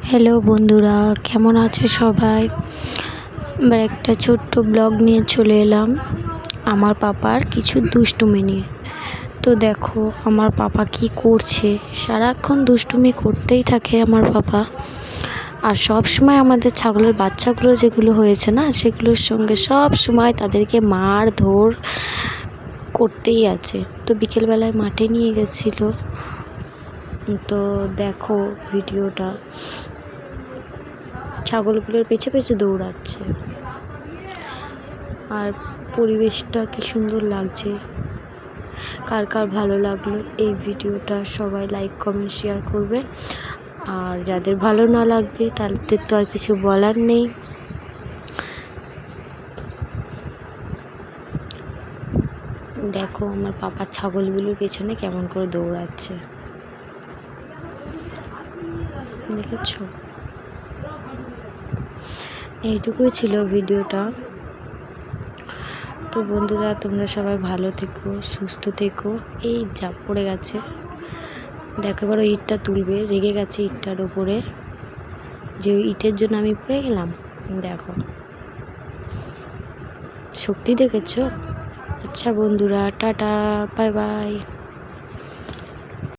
Hello বন্ধুরা, কেমন আছে সবাই? এবার একটা ছোট্ট ব্লগ নিয়ে চলে এলাম আমার পাপার কিছু দুষ্টুমি নিয়ে। তো দেখো আমার পাপা কি করছে, সারাক্ষণ দুষ্টুমি করতেই থাকে আমার পাপা। আর সব সময় আমাদের ছাগলের বাচ্চাগুলো যেগুলো হয়েছে না, সেগুলোর সঙ্গে সব সময় তাদেরকে মার ধর করতেই আছে। তো বিকেলবেলায় মাঠে নিয়ে গেছিলো, তো দেখো ভিডিওটা, ছাগলগুলোর পেছনে পেছনে দৌড়াচ্ছে। আর পরিবেশটা কি সুন্দর লাগছে। কার কার ভালো লাগলো এই ভিডিওটা সবাই লাইক কমেন্ট শেয়ার করবেন। আর যাদের ভালো না লাগবে তাদের তো আর কিছু বলার নেই। দেখো আমার পাপা ছাগলগুলোর পেছনে কেমন করে দৌড়াচ্ছে, দেখেছো? এইটুকুই ছিল ভিডিওটা। তো বন্ধুরা, তোমরা সবাই ভালো থেকো, সুস্থ থেকো। এই চাপ পড়ে গেছে, দেখো এবার ওই ইটটা তুলবে, রেগে গেছে ইটটার উপরে, যে ইটের জন্য আমি পড়ে গেলাম। দেখো শক্তি দেখেছো? আচ্ছা বন্ধুরা, টাটা, বাই বাই।